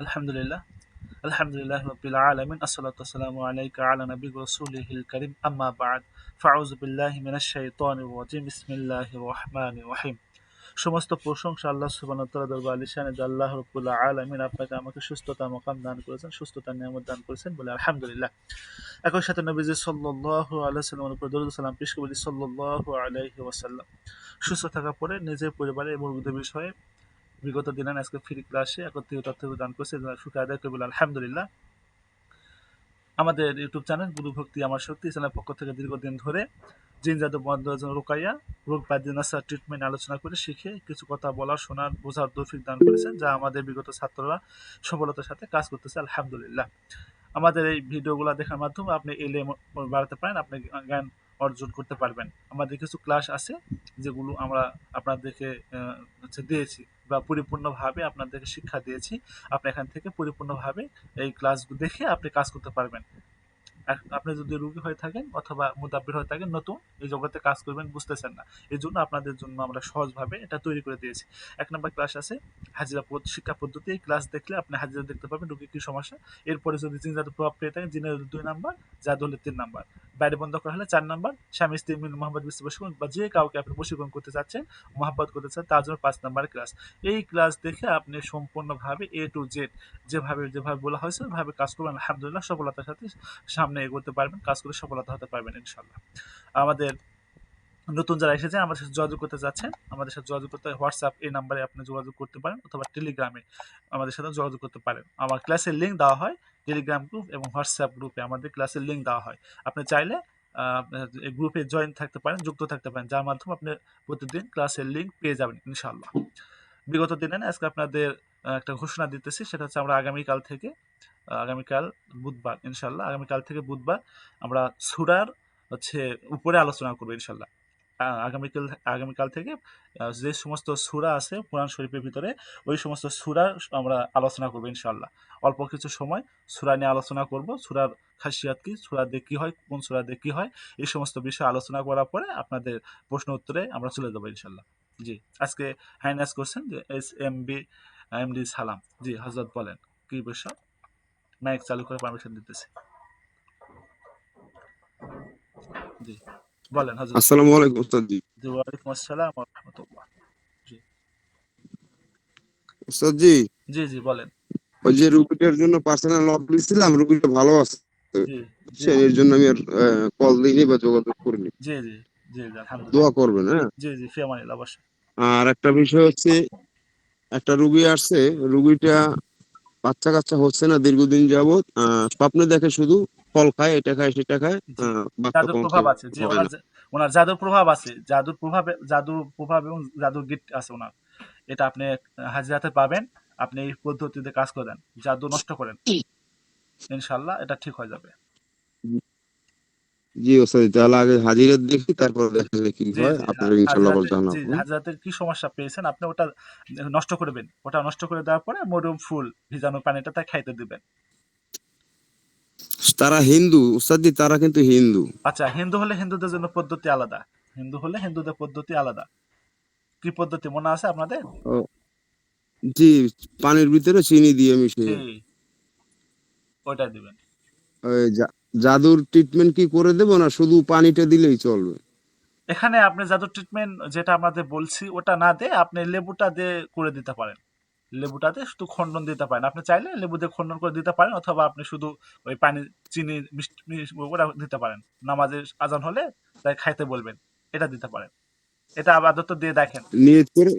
আলহামদুলিল্লাহ। আলহামদুলিল্লাহ রাব্বিল আলামিন। আসসালাতু ওয়াসসালামু আলাইকা আলা নাবিয়্যি রাসূলিহিল কারীম। আম্মা বা'দ। ফাআউযু বিল্লাহি মিনাশ শাইতানির রাজীম। বিসমিল্লাহির রহমানির রহিম। সমস্ত প্রশংসা আল্লাহ সুবহানাহু ওয়া তাআলার দরবারে আলিশান যে আল্লাহ রাব্বুল আলামিন আপনাকে আমাকে সুস্থতার মাকাম দান করেছেন, সুস্থতার নিয়ামত দান করেছেন বলে আলহামদুলিল্লাহ। একই সাথে নবীজি সাল্লাল্লাহু আলাইহি ওয়াসাল্লামের উপর দরুদ ও সালাম পেশ করে বলি সাল্লাল্লাহু আলাইহি ওয়াসাল্লাম। সুস্থ থাকার পরে নিজের পরিবারে এবং মুরব্বিদের বিষয়ে বিগত দিনে আজকে ফ্রি ক্লাসে একত্রিত তথ্য দান করছে, শুকর আদায় করে বলে আলহামদুলিল্লাহ। আমাদের ইউটিউব চ্যানেল গুরু ভক্তি আমার শক্তি চ্যানেলের পক্ষ থেকে দীর্ঘদিন ধরে জিন জাদু বন্ধের জন্য রোকাইয়া রোগ ব্যাধি নাসার ট্রিটমেন্ট আলোচনা করে শিখে কিছু কথা বলার শোনার বোঝার তৌফিক দান করেছেন, যা আমাদের বিগত ছাত্ররা সফলতার সাথে কাজ করতেছে আলহামদুলিল্লাহ। আমাদের এই ভিডিওগুলো দেখার মাধ্যমে আপনি এলে বাড়াতে পারেন, আপনি জ্ঞান অর্জন করতে পারবেন। আমাদের কিছু ক্লাস আছে যেগুলো আমরা আপনাদেরকে দিয়েছি বা পরিপূর্ণভাবে আপনাদেরকে শিক্ষা দিয়েছি। আপনি এখান থেকে পরিপূর্ণভাবে এই ক্লাসগুলো দেখে আপনি কাজ করতে পারবেন। আপনি যদি রোগী হয়ে থাকেন অথবা মুদাব্বির হয়ে থাকেন, নতুন এই জগতে কাজ করবেন, বুঝতেছেন না, এই জন্য আপনাদের জন্য আমরা সহজভাবে এটা তৈরি করে দিয়েছি। ১ নম্বর ক্লাস আছে হাজিরা শিক্ষা পদ্ধতি। এই ক্লাস দেখলে আপনি হাজিরা দেখতে পাবেন রোগীর কি সমস্যা। এরপরে যদি জিন জাদুর প্রভাব পেয়ে থাকেন, জিনের ২ নাম্বার, জাদু হলে ৩ নাম্বার, বাইরে বন্ধ করা হলে ৪ নাম্বার, স্বামী স্ত্রী মিল মোহাম্মদ বিশ্ব বশীকরণ বা যে কাউকে আপনি বশীকরণ করতে চাচ্ছেন, মহাব্বত করতে চান, তার জন্য ৫ নাম্বার ক্লাস। এই ক্লাস দেখে আপনি সম্পূর্ণভাবে এ টু জেড যেভাবে বলা হয়েছে ওইভাবে কাজ করবেন, আলহামদুলিল্লাহ সফলতার সাথে সামনে এগোতে পারবেন, কাজ করে সফলতা হতে পারবেন ইনশাল্লাহ। আমাদের নতুন যারা এসেছেন আমাদের সাথে যোগাযোগ করতে যাচ্ছেন, আমাদের সাথে যোগাযোগ করতে হোয়াটসঅ্যাপ এই নাম্বারে আপনি যোগাযোগ করতে পারেন অথবা টেলিগ্রামে আমাদের সাথে যোগাযোগ করতে পারেন। আমার ক্লাসের লিঙ্ক দেওয়া হয় টেলিগ্রাম গ্রুপ এবং হোয়াটসঅ্যাপ গ্রুপে, আমাদের ক্লাসের লিঙ্ক দেওয়া হয়। আপনি চাইলে এই গ্রুপে জয়েন থাকতে পারেন, যুক্ত থাকতে পারেন, যার মাধ্যমে আপনি প্রতিদিন ক্লাসের লিঙ্ক পেয়ে যাবেন ইনশাল্লাহ। বিগত দিনে আজকে আপনাদের একটা ঘোষণা দিতেছি, সেটা হচ্ছে আমরা আগামীকাল বুধবার ইনশাল্লাহ, আগামীকাল থেকে বুধবার আমরা সূরার হচ্ছে উপরে আলোচনা করবো ইনশাল্লাহ। আগামীকাল আগামীকাল থেকে যে সমস্ত সূরা আছে কোরআন শরীফের ভিতরে, ওই সমস্ত সূরা আমরা আলোচনা করবো ইনশাল্লাহ। অল্প কিছু সময় সূরা নিয়ে আলোচনা করব, সূরার খাসিয়াত কি, সূরা দিয়ে কি হয়, কোন সূরা দিয়ে কি হয়, এই সমস্ত বিষয় আলোচনা করার পরে আপনাদের প্রশ্ন উত্তরে আমরা চলে যাবো ইনশাল্লাহ। জি, আজকে হ্যান্ড রাইজ করছেন যে এমডি সালাম। জি হযরত বলেন কি বিষয়, মাইক চালু করে পারমিশন দিতেছি। জি বলেন হযরত। আসসালামু আলাইকুম উস্তাদ জি। জি ওয়ালাইকুম আসসালাম ওয়া রাহমাতুল্লাহ। জি উস্তাদ জি, জি জি বলেন। ওই যে রুগীটার জন্য পার্সোনাল লক দিয়েছিলাম, রুগীটা ভালো আছে, জি জি বুঝছেন? এর জন্য আমি আর কল দিইনি বা যোগাযোগ করিনি। জি জি জি জি দোয়া আলহামদুলিল্লাহ। করবেন, হ্যাঁ। জি জি ফি আমানিল্লাহ অবশ্যই। আর একটা বিষয় হচ্ছে, একটা রুগী আসছে, রুগীটা বাচ্চা কাচ্চা হচ্ছে না দীর্ঘদিন যাবত, স্বপ্নে দেখে শুধু ফল খায়, এটা খায় সেটা খায়, জি বাচ্চা জাদুর কমতে প্রভাব আছে, জি হয় ওনার না। ওনার জাদুর প্রভাব আছে, জাদুর প্রভাব এবং জাদুর গিট আছে ওনার। এটা আপনি হাজিরাতে পাবেন। আপনি এই পদ্ধতিতে কাজ করেন, জাদু নষ্ট করেন, ইনশাল্লাহ এটা ঠিক হয়ে যাবে। জি ওস্তাদ, তাহলে আগে হাজিরা দেখি, তারপর দেখা যাবে কি জি হয়, জি আপনার ইনশাল্লাহ বলে জি জানাবো। হাজরাতের কি সমস্যা পেয়েছেন আপনি, ওটা নষ্ট করবেন, ওটা নষ্ট করে দেওয়ার পরে মরুম ফুল ভিজানো পানিটা তাই খাইতে দিবেন। তারা হিন্দু উস্তাদ জি, তারা কিন্তু হিন্দু। আচ্ছা, হিন্দু হলে হিন্দুদের জন্য পদ্ধতি আলাদা, হিন্দু হলে হিন্দুদের পদ্ধতি আলাদা। কি পদ্ধতি মনে আছে আপনাদের? ও, জি, পানির ভিতরে চিনি দিয়ে জি মিশিয়ে। ওইটা দিবেন। ওই জাদুর ট্রিটমেন্ট কি করে দেবো, না শুধু পানিটা দিলেই চলবে? এখানে আপনি জাদু ট্রিটমেন্ট যেটা আমাদের বলছি ওটা না দিয়ে আপনি লেবুটা দিয়ে করে দিতে পারেন, লেবুটাতে শুধু খন্ডন দিতে পারেন। আপনি চাইলে লেবু দিয়ে খন্ডন করে দিতে পারেন, অথবা আপনি শুধু ওই পানি, চিনি, ওটা দিতে পারেন। নামাজের আজান হলে তাই খাইতে বলবেন, এটা দিতে পারেন। এটা আপাতত দিয়ে দেখেন। নিয়ত করে,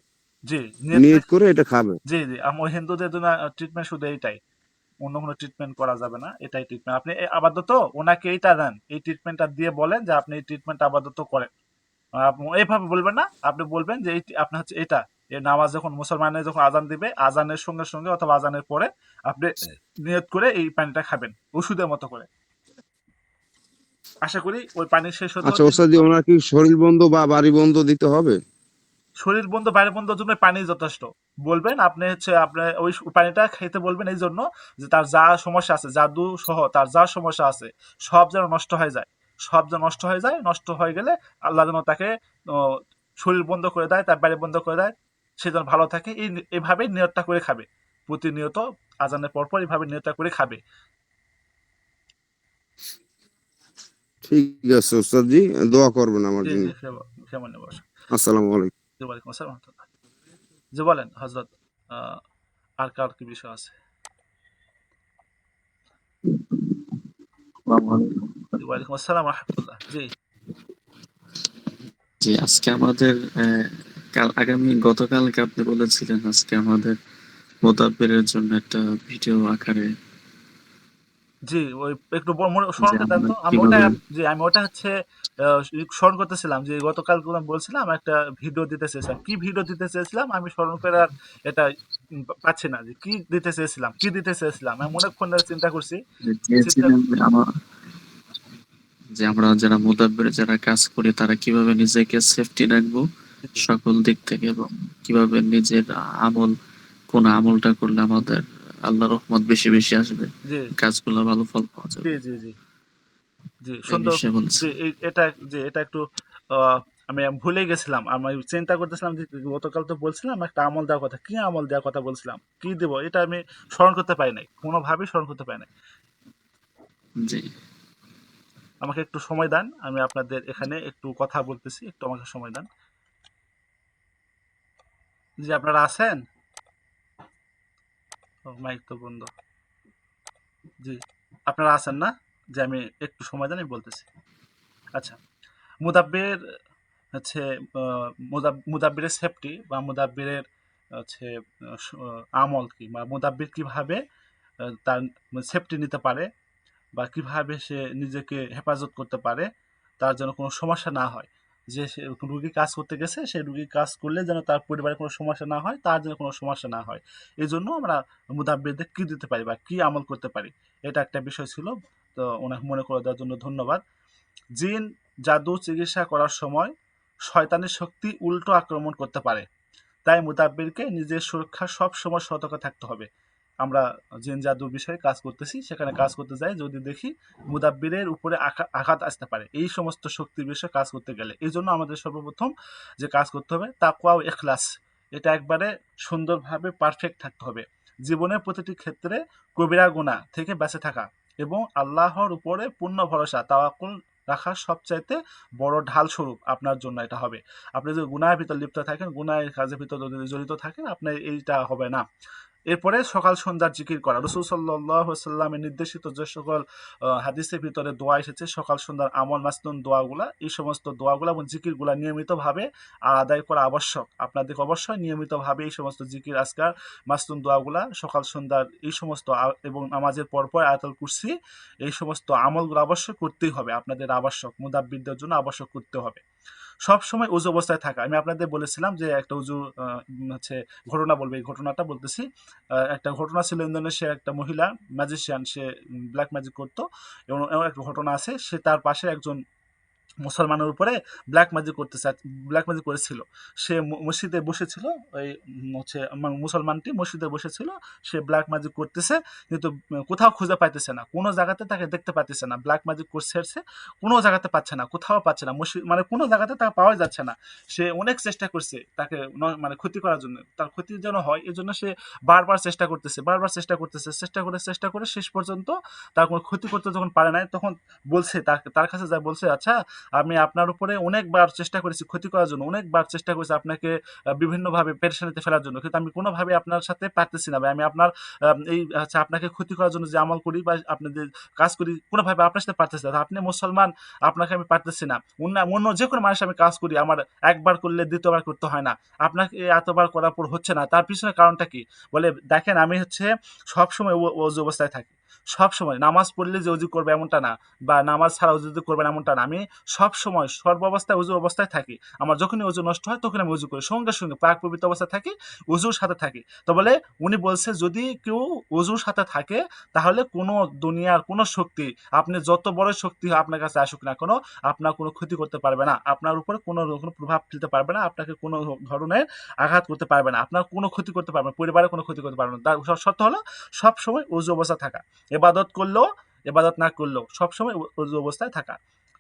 জি নিয়ত করে। নিয়ত করে এটা খাবে। জি জি আমার হিন্দুদের জন্য ট্রিটমেন্ট শুধু এইটাই, অন্য কোনো ট্রিটমেন্ট করা যাবে না, এটাই ট্রিটমেন্ট। আপনি আপাতত ওনাকে এইটা দেন, এই ট্রিটমেন্টটা দিয়ে বলেন যে আপনি এই ট্রিটমেন্ট আপাতত করেন। আপনি এইভাবে বলবেন না, আপনি বলবেন যে আপনি হচ্ছে এটা, এই নামাজ যখন মুসলমানের যখন আজান দিবে, আজানের সঙ্গে সঙ্গে অথবা আজানের পরে আপনি নিয়ত করে এই পানিটা খাবেন ওষুধের মতো করে। আশা করি ওই পানি শেষ হতে আচ্ছা হতে ওস্তাদ জি, ওনার কি শরীর বন্ধ বা বাড়ি বন্ধ দিতে হবে? শরীর বন্ধ বাইরে বন্ধের জন্য পানি যথেষ্ট। বলবেন আপনি হচ্ছে আপনার ওই পানিটা খেতে বলবেন এই জন্য যে তার যা সমস্যা আছে, জাদু সহ তার যা সমস্যা আছে সব যেন নষ্ট হয়ে যায়, সব যেন নষ্ট হয়ে যায়। নষ্ট হয়ে গেলে আল্লাহ যেন তাকে শরীর বন্ধ করে দেয়, তার বাইরে বন্ধ করে দেয়, সে যেন ভালো থাকে। এইভাবেই নিয়তটা করে খাবে প্রতিনিয়ত। আজানের পরপর এইভাবে নিয়তটা করে খাবে। ঠিক আছে ওস্তাদ জি, দোয়া করবেন আমার জি জন্য। জি, কেমন নেব? আসসালামু আলাইকুম। জি, ওয়ালাইকুম আসসালাম ওয়া রাহমাতুল্লাহ। জি বলেন হযরত, আর কার কি বিষয় আছে? আসসালামু আলাইকুম। জি, ওয়ালাইকুম আসসালাম ওয়া রাহমাতুল্লাহ। জি, জি, আজকে আমাদের গতকালকে আপনি বলেছিলেন আজকে আমাদের মোতাব্বিরের জন্য একটা ভিডিও আকারে জি, ওই একটু যে স্মরণ করে দেন আমরা তো। আমি ওটা, কিভাবে জি, আমি ওটা হচ্ছে স্মরণ করতেছিলাম যে গতকাল বলছিলাম একটা ভিডিও দিতে চেয়েছিলাম। কি ভিডিও দিতে চেয়েছিলাম আমি স্মরণ করে আর এটা পাচ্ছি না যে কি দিতে চেয়েছিলাম, কি দিতে চেয়েছিলাম। আমি অনেকক্ষণ ধরে চিন্তা করছি। চিন্তা, চেয়েছিলেন যে আমরা যারা মোতাব্বির যারা কাজ করি তারা কিভাবে নিজেকে সেফটি রাখবো জি, সকল দিক থেকে, এবং কিভাবে নিজের আমল কোন আমলটা করলে আমাদের আল্লাহ রহমত বেশি বেশি আসবে, জি, কাজগুলো ভালো ফল পাওয়া জি, যাবে, জি, জি, জি, এই সুন্দর। বিষয়ে জি, বলছিলেন। এটা একটু আহ, আমি ভুলে গেছিলাম। আমি চিন্তা করতেছিলাম যে গতকাল তো বলছিলাম একটা আমল দেওয়ার কথা। কি আমল দেওয়ার কথা বলছিলাম, কি দেবো, এটা আমি স্মরণ করতে পারি নাই, কোনোভাবেই স্মরণ করতে পারি নাই। জি, আমাকে একটু সময় দেন, আমি আপনাদের এখানে একটু কথা বলতেছি, একটু আমাকে সময় দেন। জি, আপনারা আছেন? মাইক তো বন্ধ। জি, আপনারা আছেন না? যে আমি একটু সময় দেন, আমি বলতেছি। আচ্ছা, মুদাব্বির হচ্ছে মুদাব্বিরের সেফটি বা মুদাব্বিরের হচ্ছে আমল কি, বা মুদাব্বির কিভাবে তার সেফটি নিতে পারে, বা কিভাবে সে নিজেকে হেফাজত করতে পারে, তার যেন কোনো সমস্যা না হয়। যে সে রুগী কাজ করতে গেছে, সেই রুগী কাজ করলে যেন তার পরিবারে কোনো সমস্যা না হয়, তার যেন কোনো সমস্যা না হয়। এই জন্য আমরা মুদাব্বিরদের কি দিতে পারি বা কি আমল করতে পারি, এটা একটা বিষয় ছিল। তো ওনাকে মনে করে দেওয়ার জন্য ধন্যবাদ। জিন জাদু চিকিৎসা করার সময় শয়তানের শক্তি উল্টো আক্রমণ করতে পারে, তাই মুদাব্বিরকে নিজের সুরক্ষা সব সময় সতর্ক থাকতে হবে। আমরা জিন জাদুর বিষয়ে কাজ করতেছি, সেখানে কাজ করতে যাই, যদি দেখি মুদাব্বিরের উপরে আঘাত আসতে পারে এই সমস্ত শক্তির বিষয়ে কাজ করতে গেলে, এই জন্য আমাদের সর্বপ্রথম যে কাজ করতে হবে তাকওয়া ও ইখলাস, এটা একবারে সুন্দরভাবে পারফেক্ট থাকতে হবে। জীবনের প্রতিটি ক্ষেত্রে কবিরা গুনাহ থেকে বেঁচে থাকা এবং আল্লাহর উপরে পূর্ণ ভরসা তাওয়াক্কুল রাখা সবচাইতে বড় ঢাল স্বরূপ আপনার জন্য এটা হবে। আপনি যদি গুনাহের ভিতর লিপ্ত থাকেন, গুনাহের কাজের ভিতর যদি জড়িত থাকেন, আপনার এইটা হবে না। এরপরে সকাল সন্ধ্যার জিকির করা, রসুল সাল্লাল্লাহু আলাইহি সাল্লামের নির্দেশিত যে সকল হাদিসের ভিতরে দোয়া এসেছে, সকাল সন্ধ্যার আমল মাসনুন দোয়াগুলা, এই সমস্ত দোয়াগুলা এবং জিকিরগুলা নিয়মিতভাবে আদায় করা আবশ্যক। আপনাদের অবশ্যই নিয়মিতভাবে এই সমস্ত জিকির আজকার মাসনুন দোয়াগুলা সকাল সন্ধ্যার এই সমস্ত এবং নামাজের পরপর আয়াতুল কুরসি, এই সমস্ত আমলগুলো অবশ্যই করতেই হবে, আপনাদের আবশ্যক, মুদাব্বিরদের জন্য আবশ্যক করতে হবে। সব সময় উজু অবস্থায় থাকা, আমি আপনাদের বলেছিলাম যে একটা উজু হচ্ছে ঘটনা বলবো, এই ঘটনাটা বলতেছি। একটা ঘটনা ছিল, ইন্দোনেশিয়ার একটা মহিলা ম্যাজিশিয়ান, সে ব্ল্যাক ম্যাজিক করতো, এবং এমন একটা ঘটনা আছে, সে তার পাশে একজন মুসলমানের উপরে ব্ল্যাক ম্যাজিক করেছিল। সে মসজিদে বসেছিল, ওই হচ্ছে মুসলমানটি মসজিদে বসেছিল, সে ব্ল্যাক ম্যাজিক করতেছে, কিন্তু কোথাও খুঁজে পাইতেছে না, কোনো জায়গাতে তাকে দেখতে পাইতেছে না, ব্ল্যাক ম্যাজিক করছে, কোনো জায়গাতে পাচ্ছে না, কোথাও পাচ্ছে না, মসজিদ মানে কোনো জায়গাতে তাকে পাওয়া যাচ্ছে না। সে অনেক চেষ্টা করছে তাকে মানে ক্ষতি করার জন্য, তার ক্ষতি যেন হয় এই জন্য সে বারবার চেষ্টা করতেছে, বারবার চেষ্টা করতেছে, চেষ্টা করে শেষ পর্যন্ত তার কোনো ক্ষতি করতে যখন পারে নাই, তখন বলছে, তার কাছে যা বলছে, আচ্ছা আমি আপনার উপরে অনেকবার চেষ্টা করেছি ক্ষতি করার জন্য, অনেকবার চেষ্টা করেছি আপনাকে বিভিন্নভাবে পেরেশানিতে ফেলার জন্য, কিন্তু আমি কোনোভাবে আপনার সাথে পারতেছি না ভাই। আমি আপনার এই আচ্ছা আপনাকে ক্ষতি করার জন্য যে আমল করি বা আপনাদের কাজ করি, কোনোভাবে আপনার সাথে পারতেছি না। আপনি মুসলমান, আপনাকে আমি পারতেছি না। অন্য যে কোনো মানুষ আমি কাজ করি, আমার একবার করলে দ্বিতীয়বার করতে হয় না, আপনাকে এতবার করার পর হচ্ছে না, তার পিছনে কারণটা কি? বলে দেখেন, আমি হচ্ছে সবসময় ওযু অবস্থায় থাকি, সব সময় নামাজ পড়লে যে অজু করবে এমনটা না, বা নামাজ ছাড়া অজু করবেন এমনটা না, আমি সব সময় সর্ব অবস্থায় অজু অবস্থায় থাকি। আমার যখনই অজু নষ্ট হয় তখন আমি অজু করি, সঙ্গে সঙ্গে পাক পবিত্র অবস্থায় থাকি, অজুর সাথে থাকি। তো বলে উনি বলছে যদি কেউ অজুর সাথে থাকে, তাহলে কোনো দুনিয়ার কোনো শক্তি, আপনি যত বড় শক্তি আপনার কাছে আসুক না কেন, আপনার কোনো ক্ষতি করতে পারবে না, আপনার উপরে কোনো রকম প্রভাব ফেলতে পারবে না, আপনাকে কোনো ধরনের আঘাত করতে পারবে না, আপনার কোনো ক্ষতি করতে পারবে না, পরিবারের কোনো ক্ষতি করতে পারবে না। তার শর্ত হলো সব সময় অজু অবস্থা থাকা, এবাদত করলেও এবাদত না করলেও সবসময় অজু অবস্থায় থাকা।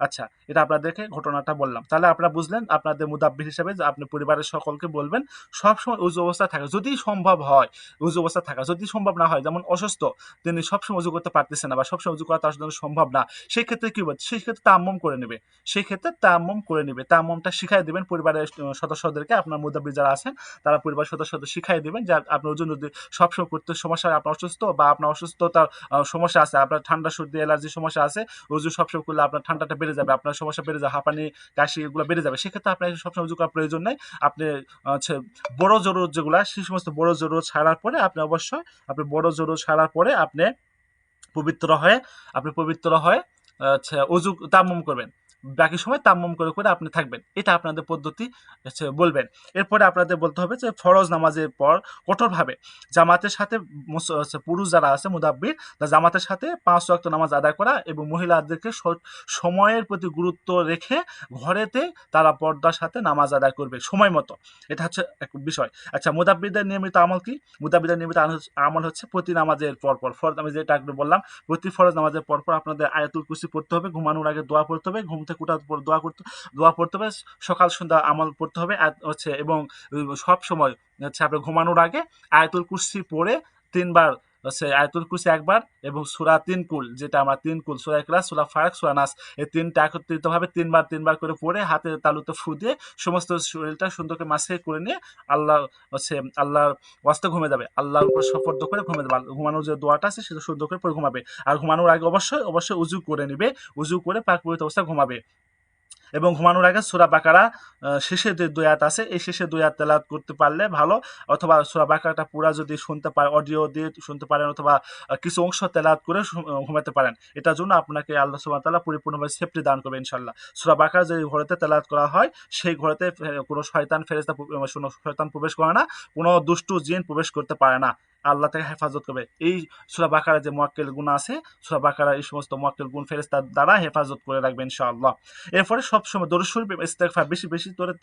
আচ্ছা, এটা আপনাদেরকে ঘটনাটা বললাম। তাহলে আপনারা বুঝলেন আপনাদের মুদাব্বির হিসেবে যে আপনি পরিবারের সকলকে বলবেন সবসময় উজু অবস্থায় থাকা। যদি সম্ভব হয় উজু অবস্থায় থাকা। যদি সম্ভব না হয় যেমন অসুস্থ, তিনি সবসময় উজু করতে পারতেছেন না বা সবসময় উজু করা তার জন্য সম্ভব না। সেক্ষেত্রে কি হবে? সেক্ষেত্রে তায়াম্মুম করে নেবে। সেক্ষেত্রে তায়াম্মুম করে নিবে। তায়াম্মুমটা শিখাই দিবেন পরিবারের সদস্যদেরকে, আপনার মুদাব্বির যারা আছেন তারা পরিবারের সদস্যদের শিখাই দিবেন যে আপনার ওজন যদি সবসময় করতে সমস্যা হয়, আপনার অসুস্থ বা আপনার অসুস্থতার সমস্যা আছে, আপনার ঠান্ডা সর্দি অ্যালার্জির সমস্যা আছে, উজু সবসময় করলে আপনার ঠান্ডাটা বেড়ে যাবে, আপনার সমস্যা বেড়ে যাবে, হাঁপানি কাশি এগুলো বেড়ে যাবে। সেক্ষেত্রে আপনার সবসময় উজু করার প্রয়োজন নেই। আপনি হচ্ছে বড় জরুরত যেগুলা সেই সমস্ত বড় জরুরত ছাড়ার পরে আপনি অবশ্যই আপনি বড় জরুরত ছাড়ার পরে পবিত্র হয়ে পবিত্র হয়ে আচ্ছা অজু তায়াম্মুম করবেন। বাকি সময় তায়াম্মুম করে আপনি থাকবেন। এটা আপনাদের পদ্ধতি হচ্ছে বলবেন। এরপরে আপনাদের বলতে হবে যে ফরজ নামাজের পর কঠোরভাবে জামাতের সাথে পুরুষ যারা আছে মুদাব্বির তারা জামাতের সাথে 5 ওয়াক্ত নামাজ আদায় করা এবং মহিলাদেরকে সময়ের প্রতি গুরুত্ব রেখে ঘরেতে তারা পর্দার সাথে নামাজ আদায় করবে সময় মতো। এটা হচ্ছে এক বিষয়। আচ্ছা, মুদাব্বিরদের নিয়মিত আমল কি? মুদাব্বিরদের নিয়মিত আমল হচ্ছে প্রতি নামাজের পরপর ফরজ আমি যেটা আগে বললাম, প্রতি ফরজ নামাজের পরপর আপনাদের আয়াতুল কুরসি পড়তে হবে, ঘুমানোর আগে দোয়া পড়তে হবে, ঘুম থেকে ওঠার পর দোয়া পড়তে হবে, সকাল সন্ধ্যা আমল পড়তে হবে হচ্ছে এবং সব সময় হচ্ছে আপনার ঘুমানোর আগে আয়াতুল কুরসি পড়ে 3 বার হচ্ছে আয়াতুল কুরসি একবার এবং সূরা 3 কুল, যেটা আমরা 3 কুল সূরা ইখলাস, সূরা ফালাক, সূরা নাস এই 3টা একত্রিতভাবে 3 বার করে পড়ে হাতের তালুতে ফু দিয়ে সমস্ত শরীরটা সুন্দর করে মাসে করে নিয়ে আল্লাহ হচ্ছে আল্লাহর ওয়াস্তে ঘুমিয়ে যাবে। আল্লাহর উপর সুপর্দ করে ঘুমিয়ে যাবে। ঘুমানোর যে দোয়াটা আছে সেটা সুন্দর করে পড়ে ঘুমাবে। আর ঘুমানোর আগে অবশ্যই উজু করে নিবে। উজু করে পাক পবিত্র অবস্থায় ঘুমাবে। এবং ঘুমানোর আগে সূরা বাকারা শেষে যে 2 আয়াত আছে এই শেষে 2 আয়াত তেলাওয়াত করতে পারলে ভালো, অথবা সূরা বাকারাটা পুরা যদি শুনতে পারেন, অডিও দিয়ে শুনতে পারেন অথবা কিছু অংশ তেলাওয়াত করে ঘুমাতে পারেন। এটার জন্য আপনাকে আল্লাহ সুবহানাহু ওয়া তাআলা পরিপূর্ণভাবে সেফটি দান করবে ইনশাআল্লাহ। সূরা বাকারা যে ঘরেতে তেলাওয়াত করা হয় সেই ঘরেতে কোনো শয়তান ফেরেশতা শয়তান প্রবেশ করে না, কোনো দুষ্টু জিন প্রবেশ করতে পারে না। আল্লাহ থেকে হেফাজত করবে। এই সূরা বাকারা যে মুয়াক্কিল গুণ আছে, সূরা বাকারা এই সমস্ত মুয়াক্কিল গুণ ফেরেশতার দ্বারা হেফাজত করে রাখবে ইনশাআল্লাহ। এরপরে সবসময় দরুদ শরীফ ইস্তেগফার বেশি করে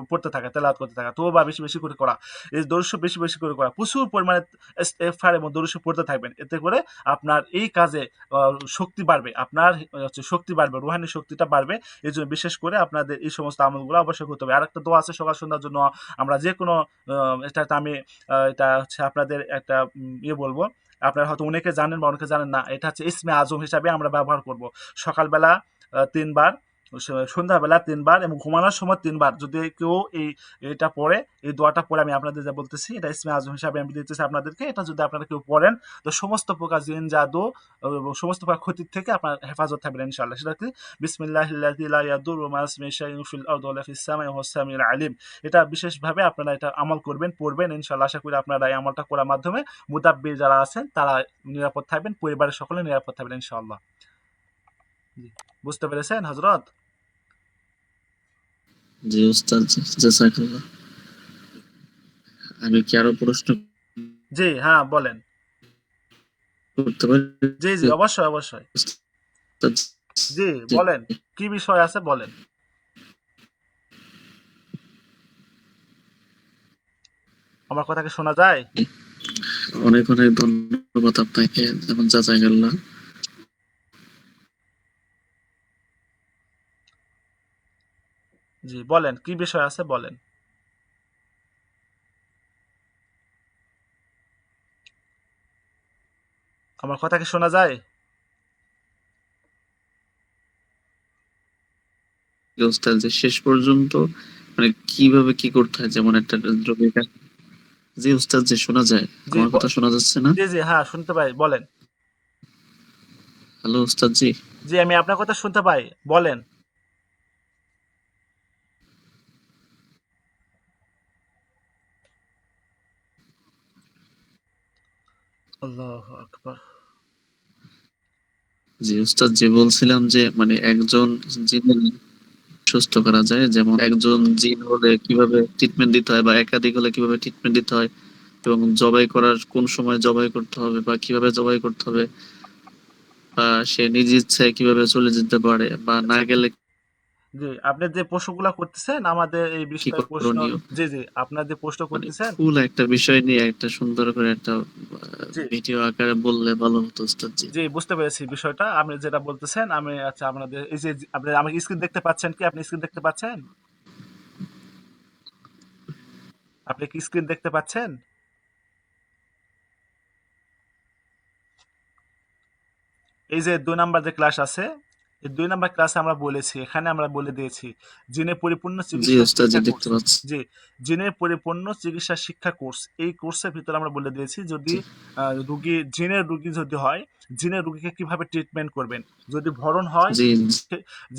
পড়তে থাকা, তেলাওয়াত করতে থাকা, তওবা বেশি করে করা, এই দরুদ শরীফ বেশি করে করা, প্রচুর পরিমাণে ইস্তেগফার এবং দরুদ শরীফ পড়তে থাকবেন। এতে করে আপনার এই কাজে শক্তি বাড়বে, আপনার হচ্ছে শক্তি বাড়বে, রুহানি শক্তিটা বাড়বে। এজন্য বিশেষ করে আপনাদের এই সমস্ত আমলগুলো অবশ্যই করতে হবে। আরেকটা দোয়া আছে সকাল সন্ধ্যার জন্য, আমরা যেকোনো এটাতে আমি এটা হচ্ছে আপনাদের একটা বলবো, আপনারা হয়তো অনেকে জানেন বা অনেকে জানেন না। এটা হচ্ছে ইসমে আজম হিসাবে আমরা ব্যবহার করব। সকালবেলা 3 বার, সন্ধ্যাবেলা 3 বার এবং ঘুমানোর সময় 3 বার যদি কেউ এটা পড়ে, এই দোয়াটা পড়ে আমি আপনাদের যা বলতেছি এটা ইসমে আজম হিসাবে আমি দিতেছি আপনাদেরকে। এটা যদি আপনারা কেউ পড়েন তো সমস্ত প্রকার জিন জাদু এবং সমস্ত প্রকার ক্ষতির থেকে আপনার হেফাজত থাকবেন ইনশাআল্লাহ। সেটা কি? বিসমিল্লাহিল্লাযী লা ইয়াদুররু মা ইসমিহি শাইউন ফিল আরদি ওয়ালা ফিস সামাই ওয়া হুয়াস সামিউল আলিম। এটা বিশেষভাবে আপনারা এটা আমল করবেন, পড়বেন ইনশাআল্লাহ। আশা করি আপনারা এই আমলটা করার মাধ্যমে মুতাব্বির যারা আছেন তারা নিরাপদ থাকবেন, পরিবারের সকলে নিরাপদ থাকবেন ইনশাআল্লাহ। জি, বুঝতে পেরেছেন হযরত? জি উস্তাদ, জি জাযাকাল্লাহ। আমি কি আরো প্রশ্ন জি, হ্যাঁ বলেন। করতে পারি জি, অবশ্যই। উস্তাদ? জি, জি, বলেন। কি বিষয় আছে বলেন। আমার কথা কি শোনা যায়? অনেক ধন্যবাদ আপনাকে, যেমন জাযাকাল্লাহ। জি, বলেন। কি বিষয় আছে বলেন। আমার কথা কি শোনা যায়? উস্তাদ যে শেষ পর্যন্ত মানে কিভাবে কি করতে হয়, যেমন একটা রোগীর কাছে। জি উস্তাদ, যে শোনা যায়, জি, আমার কথা শোনা যাচ্ছে না? জি, হ্যাঁ শুনতে পাই, বলেন। হ্যালো উস্তাদ জি। জি, আমি আপনার কথা শুনতে পাই, বলেন। আল্লাহু আকবার। জি উস্তাদ, যে বলছিলাম যে মানে একজন জিনের সুস্থ করা যায়, যেমন একজন জিন হলে কিভাবে ট্রিটমেন্ট দিতে হয় বা একাধিক হলে কিভাবে ট্রিটমেন্ট দিতে হয়, এবং জবাই করার কোন সময় জবাই করতে হবে বা কিভাবে জবাই করতে হবে, বা সে নিজ ইচ্ছায় কিভাবে চলে যেতে পারে বা না আচ্ছা, গেলে জি, আপনি যে প্রশ্নগুলা করতেছেন আমাদের এই কি বিষয়ে প্রশ্ন, করণীয়? জি, জি, আপনার যে প্রশ্ন মানে করতেছেন, ফুল একটা বিষয় নিয়ে একটা সুন্দর করে একটা জি, ভিডিও আকারে বললে ভালো হতো উস্তাদ জি। জি, বুঝতে পেরেছি বিষয়টা। আপনি যেটা বলতেছেন আমি আচ্ছা আপনাদের এই যে আপনি আমাকে স্ক্রিন দেখতে পাচ্ছেন কি? আপনি স্ক্রিন দেখতে পাচ্ছেন? আপনি কি স্ক্রিন দেখতে পাচ্ছেন? এই যে ২ নাম্বার যে ক্লাস আছে, এই ২ নাম্বার ক্লাসে আমরা বলেছি, এখানে আমরা বলে দিয়েছি, জিনের পরিপূর্ণ জি চিকিৎসা উস্তাদ জি শিক্ষা কোর্স। দেখতে পাচ্ছি। জি, জিনের পরিপূর্ণ চিকিৎসা শিক্ষা কোর্স। এই কোর্সের ভিতরে আমরা বলে দিয়েছি যদি জি জিনের রুগী যদি হয়, জিনের রুগীকে কিভাবে ট্রিটমেন্ট করবেন। যদি ভরণ হয়, জি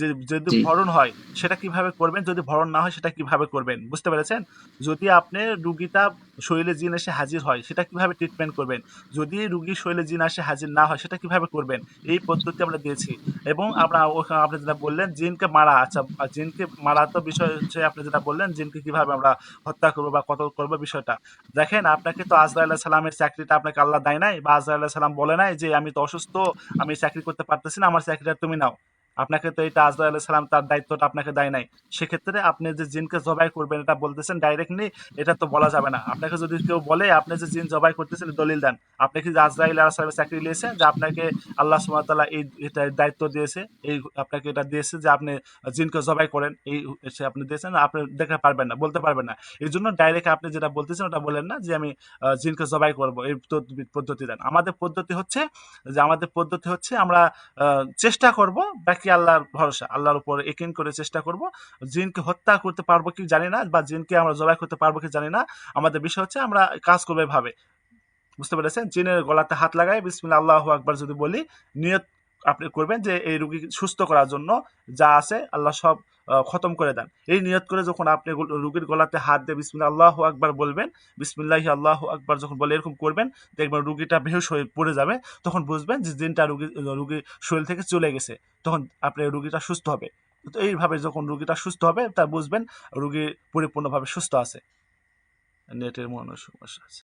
যদি জি ভরণ হয় সেটা কিভাবে করবেন, যদি ভরণ না হয় সেটা কিভাবে করবেন। বুঝতে পেরেছেন? যদি আপনি রুগীটা শরীরে জিন এসে হাজির হয় সেটা কিভাবে ট্রিটমেন্ট করবেন। যদি রুগীর শরীরে জিন এসে হাজির না হয় সেটা কিভাবে করবেন। এই পদ্ধতি আমরা দিয়েছি এবং আমরা ওখানে আপনি যেটা বললেন জিনকে মারা, আচ্ছা জিনকে মারা তো বিষয় হচ্ছে আপনি যেটা বললেন জিনকে কিভাবে আমরা হত্যা করবো বা কতল করবো বিষয়টা। দেখেন আপনাকে তো আজরাইল আলাইহিস সালামের চাকরিটা আপনাকে আল্লাহ দেয় নাই বা আজরাইল আলাইহিস সালাম বলে নাই যে আমি তো অসুস্থ, আমি চাকরি করতে পারতেছি না, আমার চাকরিটা তুমি নাও। আপনাকে তো এটা আজরাইল আলাইহিস সালাম তার দায়িত্বটা আপনাকে দেয় নাই। সেক্ষেত্রে আপনি যে জিনকে জবাই করবেন এটা বলতেছেন ডাইরেক্টলি, এটা তো বলা যাবে না। আপনাকে যদি কেউ বলে আপনি যে জিন জবাই করতেছেন দলিল দেন। আপনি কি যে আজরাইল আলাইহিস সালামের চাকরি নিয়েছেন যে আপনাকে আল্লাহ সুবহানাহু ওয়া তাআলা এই এটা দায়িত্ব দিয়েছে, এই আপনাকে এটা দিয়েছে যে আপনি জিনকে জবাই করেন, এই সে আপনি দিয়েছেন, আপনি দেখতে পারবেন না, বলতে পারবেন না। এই জন্য ডাইরেক্ট আপনি যেটা বলতেছেন ওটা বলেন না যে আমি জিনকে জবাই করব, এই পদ্ধতি দেন। আমাদের পদ্ধতি হচ্ছে আমরা চেষ্টা করব, বাকি আল্লাহর ভরসা, আল্লাহর উপর একিন করে চেষ্টা করব। জিনকে হত্যা করতে পারবো কি জানি না বা জিনকে আমরা জবাই করতে পারবো কি জানি না। আমাদের বিষয় হচ্ছে আমরা কাজ করবো এভাবে। বুঝতে পেরেছেন? জিনের গলাতে হাত লাগায় বিসমিল্লাহ আল্লাহু আকবার যদি বলি, নিয়ত আপনি করবেন যে এই রুগী সুস্থ করার জন্য যা আছে আল্লাহ সব খতম করে দেন। এই নিয়ত করে যখন আপনি রুগীর গলাতে হাত দিয়ে বিসমিল্লাহ আল্লাহু আকবার বলবেন, বিসমিল্লাহি আল্লাহু আকবার যখন বলে এরকম করবেন, দেখবেন রুগীটা বেহুশ হয়ে পড়ে যাবে। তখন বুঝবেন যে জিনটা রুগীর শরীর থেকে চলে গেছে। তখন আপনি রুগীটা সুস্থ হবে। তো এইভাবে যখন রুগীটা সুস্থ হবে তা বুঝবেন রুগী পরিপূর্ণভাবে সুস্থ আছে। নেটের মনে সমস্যা আছে।